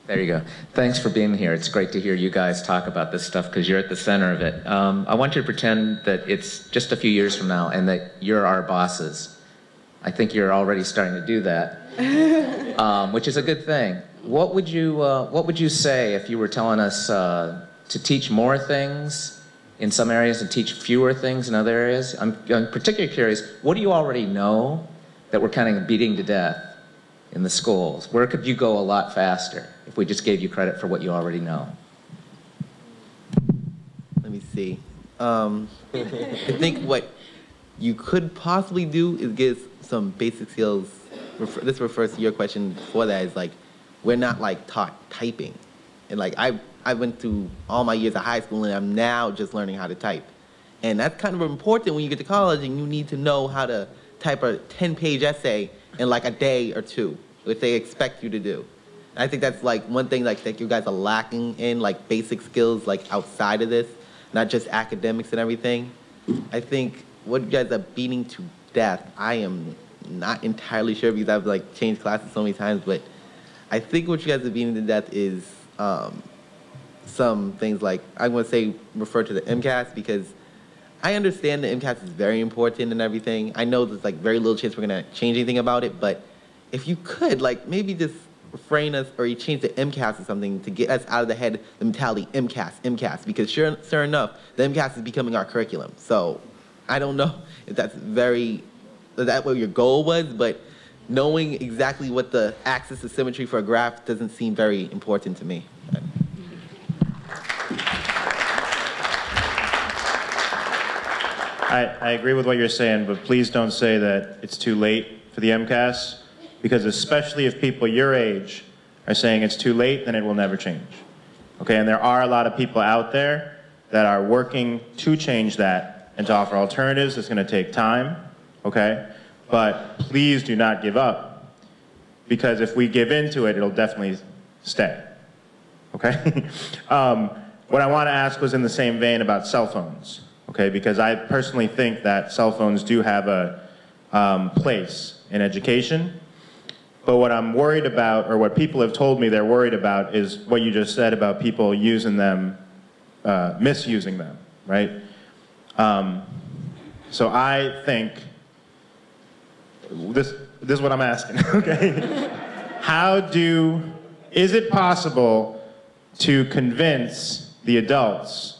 There you go. Thanks for being here. It's great to hear you guys talk about this stuff because you're at the center of it. I want you to pretend that it's just a few years from now and that you're our bosses. I think you're already starting to do that, which is a good thing. What would you say if you were telling us to teach more things in some areas and teach fewer things in other areas? I'm particularly curious, what do you already know that we're kind of beating to death in the schools? Where could you go a lot faster if we just gave you credit for what you already know? Let me see. I think what you could possibly do is get some basic skills. This refers to your question before that, is like, we're not like taught typing. And like, I went through all my years of high school and I'm now just learning how to type. And that's kind of important when you get to college and you need to know how to type a 10-page essay in like a day or two, which they expect you to do. And I think that's like one thing like that you guys are lacking in, like basic skills like outside of this, not just academics and everything. I think what you guys are beating to death, I am not entirely sure because I've like changed classes so many times, but I think what you guys are beating to death is some things like, I'm going to say refer to the MCAS, because I understand the MCAS is very important and everything. I know there's like very little chance we're going to change anything about it, but if you could, like maybe just refrain us or you change the MCAS or something to get us out of the head, the mentality MCAS, because sure enough, the MCAS is becoming our curriculum. So I don't know if that's what your goal was, but knowing exactly what the axis of symmetry for a graph doesn't seem very important to me. I agree with what you're saying, but please don't say that it's too late for the MCAS, because especially if people your age are saying it's too late, then it will never change. Okay, and there are a lot of people out there that are working to change that and to offer alternatives. It's going to take time, okay? But please do not give up, because if we give into it, it'll definitely stay, okay? What I want to ask was in the same vein about cell phones. Okay, because I personally think that cell phones do have a place in education. But what I'm worried about, or what people have told me they're worried about, is what you just said about people using them, misusing them, right? So I think, this is what I'm asking, okay? Is it possible to convince the adults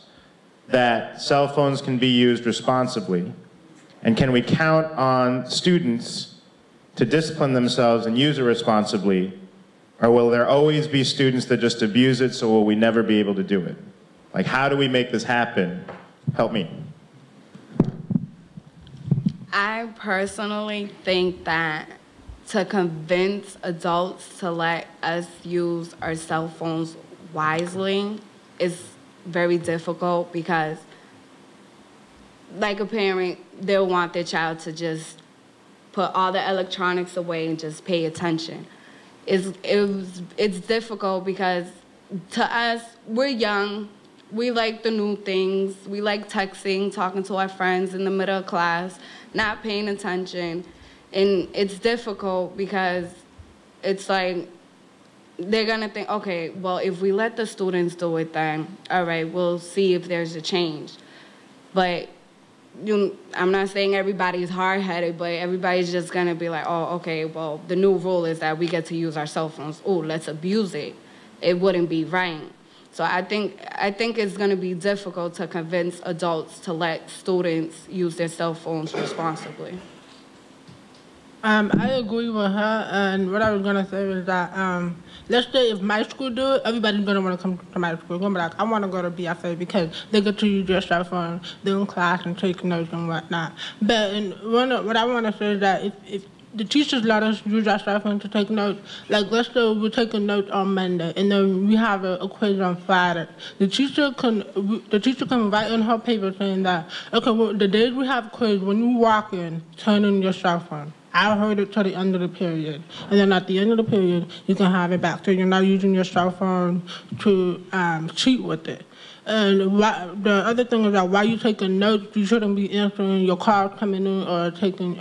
that cell phones can be used responsibly? And can we count on students to discipline themselves and use it responsibly? Or will there always be students that just abuse it, so will we never be able to do it? Like, how do we make this happen? Help me. I personally think that to convince adults to let us use our cell phones wisely is very difficult, because like a parent, they'll want their child to just put all the electronics away and just pay attention. It's difficult because to us, we're young, we like the new things, we like texting, talking to our friends in the middle of class, not paying attention. And it's difficult because it's like, they're gonna think, okay, well, if we let the students do it, then all right, we'll see if there's a change. But I'm not saying everybody's hard-headed, but everybody's just gonna be like, oh, okay, well, the new rule is that we get to use our cell phones. Oh, let's abuse it. It wouldn't be right. So I think it's gonna be difficult to convince adults to let students use their cell phones responsibly. I agree with her, and what I was gonna say is that let's say if my school do it, everybody's gonna want to come to my school. They're gonna be like, I want to go to BFA because they get to use their cell phone during class and take notes and whatnot. But what I want to say is that if the teachers let us use our cell phone to take notes, like let's say we're taking notes on Monday and then we have a quiz on Friday. The teacher can write in her paper saying that, okay, well, the days we have quiz, when you walk in, turn on your cell phone. I heard it till the end of the period. And then at the end of the period, you can have it back. So you're not using your cell phone to cheat with it. And the other thing is that while you're taking notes, you shouldn't be answering your calls coming in or checking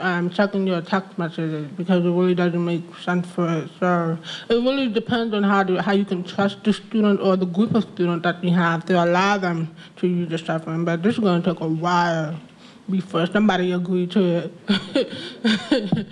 your text messages because it really doesn't make sense for it. So it really depends on how you can trust the student or the group of students that you have to allow them to use the cell phone. But this is going to take a while before somebody agrees to it.